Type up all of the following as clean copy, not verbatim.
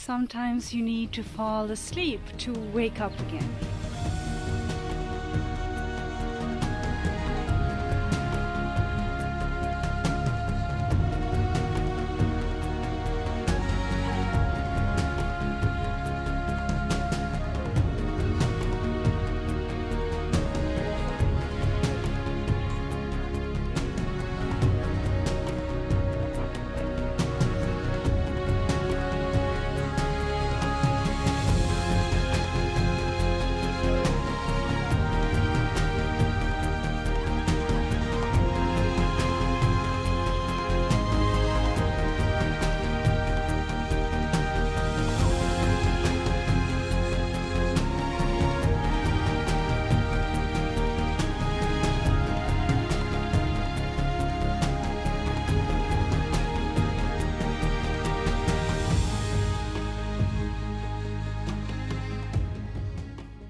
Sometimes you need to fall asleep to wake up again.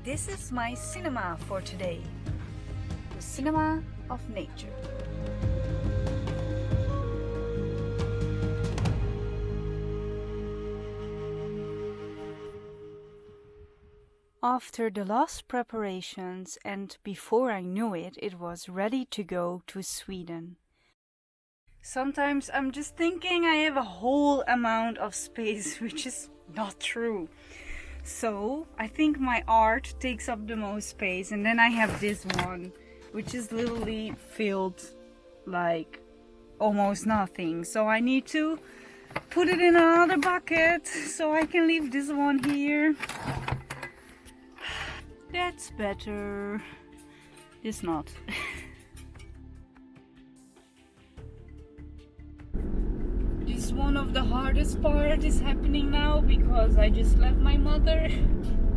This is my cinema for today, the cinema of nature. After the last preparations and before I knew it, it was ready to go to Sweden. Sometimes I'm just thinking I have a whole amount of space, which is not true. So I think my art takes up the most space, and then I have this one, which is literally filled like almost nothing. So I need to put it in another bucket so I can leave this one here. That's better. It's not. This one of the hardest part is happening now because I just left my mother.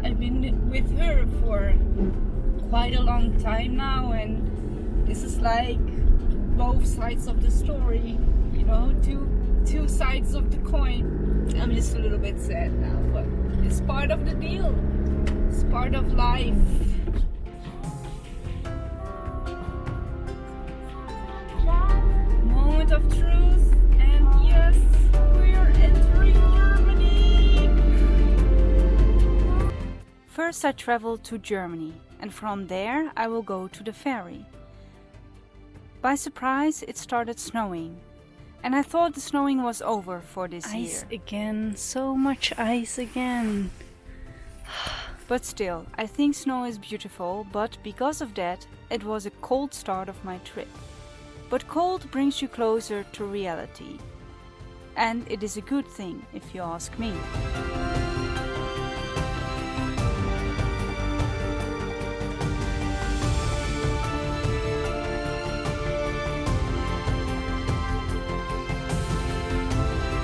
I've been with her for quite a long time now, and this is like both sides of the story, you know, two sides of the coin. I'm just a little bit sad now, but it's part of the deal. It's part of life. Moment of truth. Yes, we're entering Germany! First I traveled to Germany, and from there I will go to the ferry. By surprise it started snowing, and I thought the snowing was over for this year. Ice again, so much ice again. But still, I think snow is beautiful, but because of that, it was a cold start of my trip. But cold brings you closer to reality. And it is a good thing, if you ask me.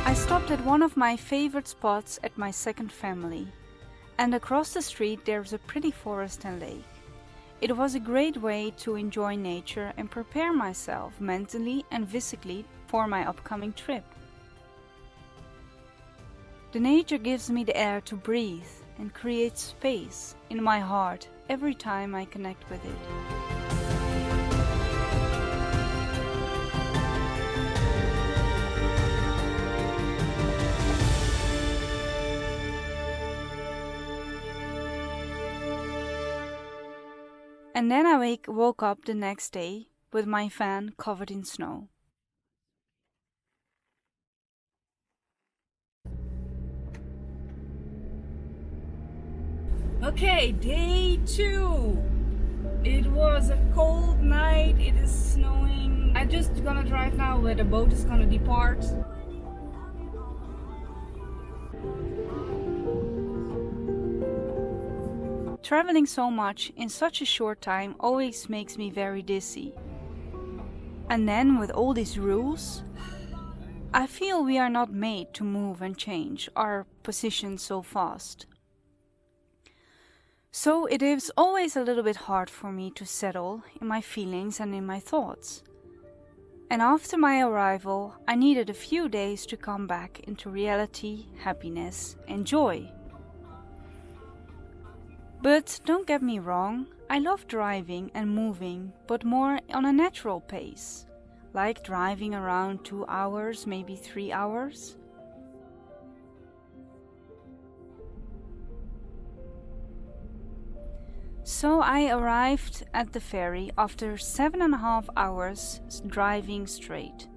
I stopped at one of my favorite spots at my second family. And across the street there's a pretty forest and lake. It was a great way to enjoy nature and prepare myself mentally and physically for my upcoming trip. The nature gives me the air to breathe and creates space in my heart every time I connect with it. And then I woke up the next day with my van covered in snow. Okay, day 2. It was a cold night, it is snowing. I'm just gonna drive now where the boat is gonna depart. Traveling so much in such a short time always makes me very dizzy. And then with all these rules, I feel we are not made to move and change our position so fast. So it is always a little bit hard for me to settle in my feelings and in my thoughts. And after my arrival, I needed a few days to come back into reality, happiness and joy. But don't get me wrong, I love driving and moving, but more on a natural pace, like driving around 2 hours, maybe 3 hours. So I arrived at the ferry after 7.5 hours driving straight.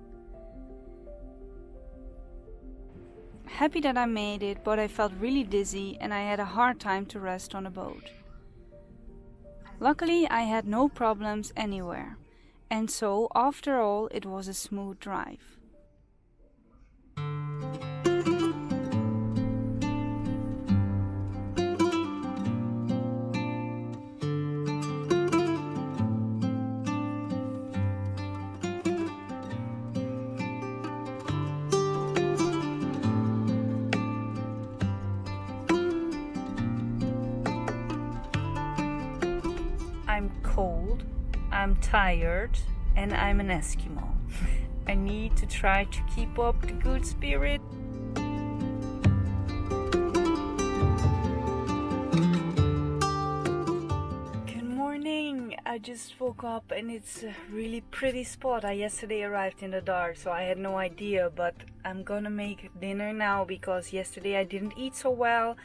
Happy that I made it, but I felt really dizzy and I had a hard time to rest on a boat. Luckily, I had no problems anywhere, and so after all, it was a smooth drive. I'm cold, I'm tired, and I'm an Eskimo. I need to try to keep up the good spirit. Good morning! I just woke up and it's a really pretty spot. I yesterday arrived in the dark, so I had no idea, but I'm gonna make dinner now because yesterday I didn't eat so well.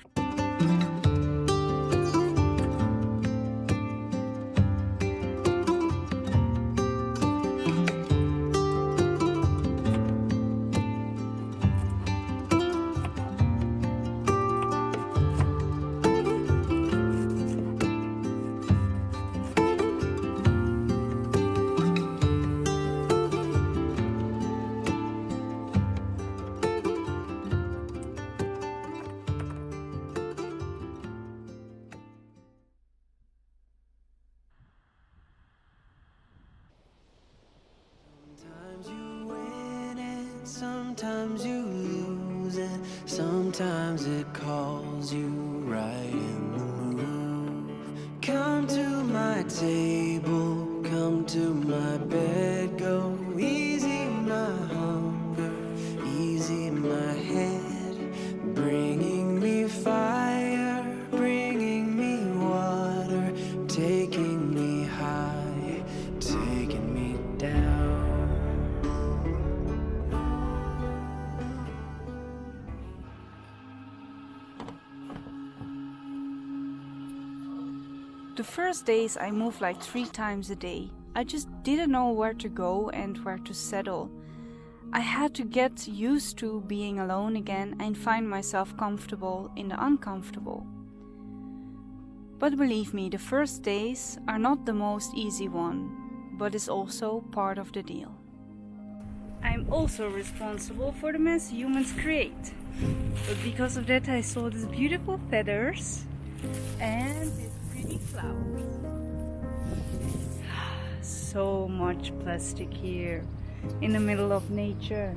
Sometimes you lose it, sometimes it calls you right in the move. Come to my table, come to my bed, go easy my hunger, easy my head, bringing me fire, bringing me water, taking me high, taking me down. The first days I moved like 3 times a day. I just didn't know where to go and where to settle. I had to get used to being alone again and find myself comfortable in the uncomfortable. But believe me, the first days are not the most easy one, but is also part of the deal. I'm also responsible for the mess humans create. But because of that I saw these beautiful feathers and flowers. So much plastic here in the middle of nature.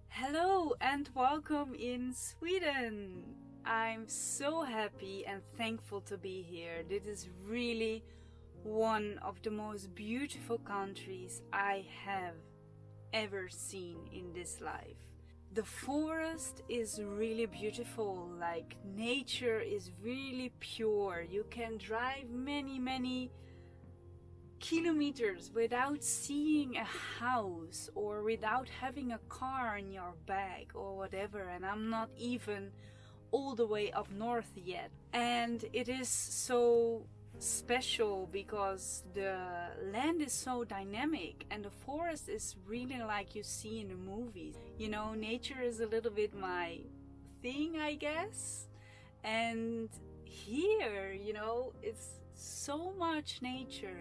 Hello and welcome in Sweden. I'm so happy and thankful to be here. This is really one of the most beautiful countries I have ever seen in this life. The forest is really beautiful, like nature is really pure. You can drive many kilometers without seeing a house or without having a car in your bag or whatever, and I'm not even all the way up north yet. And it is so special because the land is so dynamic and the forest is really like you see in the movies. You know, nature is a little bit my thing, I guess. And here, you know, it's so much nature.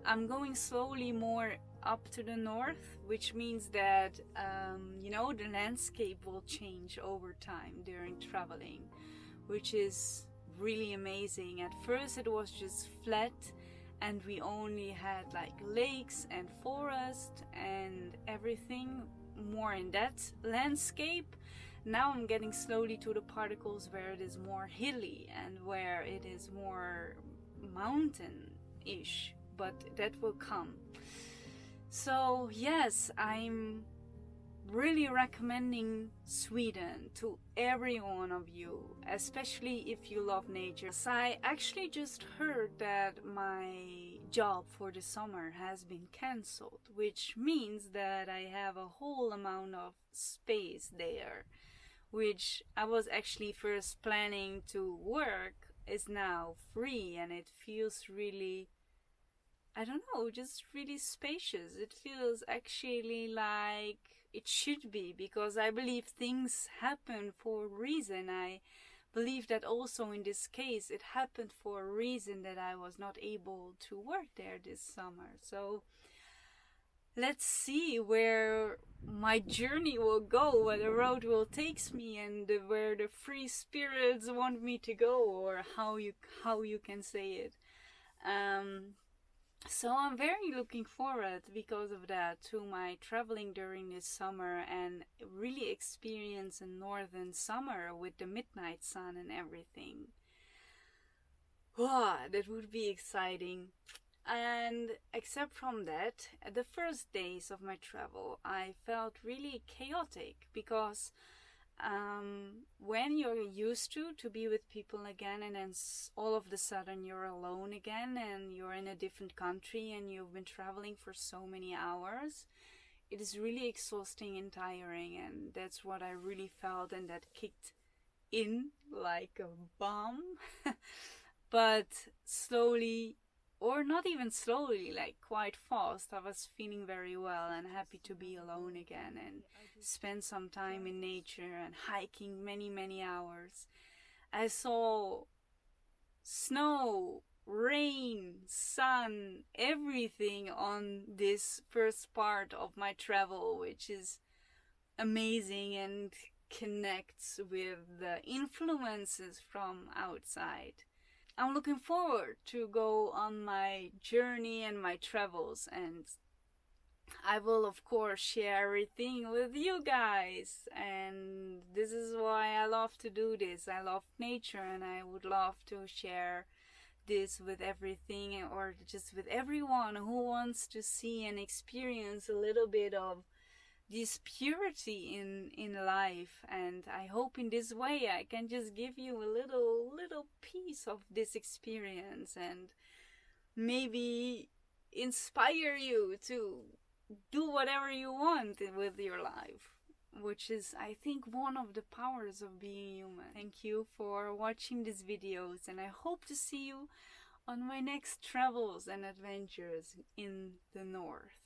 I'm going slowly more up to the north, which means that you know, the landscape will change over time during traveling, which is really amazing. At first it was just flat and we only had like lakes and forest and everything more in that landscape. Now I'm getting slowly to the particles where it is more hilly and where it is more mountain-ish, but that will come. So yes, I'm really recommending Sweden to every one of you, especially if you love nature. So I actually just heard that my job for the summer has been cancelled, which means that I have a whole amount of space there, which I was actually first planning to work is now free, and it feels really, I don't know, just really spacious. It feels actually like it should be, because I believe things happen for a reason. I believe that also in this case it happened for a reason that I was not able to work there this summer. So let's see where my journey will go, where the road will take me, and where the free spirits want me to go, or how you can say it. So I'm very looking forward, because of that, to my traveling during this summer and really experience a northern summer with the midnight sun and everything. Wow, that would be exciting. And except from that, the first days of my travel, I felt really chaotic, because when you're used to be with people again, and then all of a sudden you're alone again, and you're in a different country, and you've been traveling for so many hours, it is really exhausting and tiring. And that's what I really felt, and that kicked in like a bomb. But slowly, or not even slowly, like quite fast, I was feeling very well and happy to be alone again and spend some time in nature and hiking many hours. I saw snow, rain, sun, everything on this first part of my travel, which is amazing and connects with the influences from outside. I'm looking forward to go on my journey and my travels, and I will of course share everything with you guys. And this is why I love to do this. I love nature, and I would love to share this with everything, or just with everyone who wants to see and experience a little bit of this purity in life. And I hope in this way I can just give you a little piece of this experience, and maybe inspire you to do whatever you want with your life, which is, I think, one of the powers of being human. Thank you for watching these videos, and I hope to see you on my next travels and adventures in the north.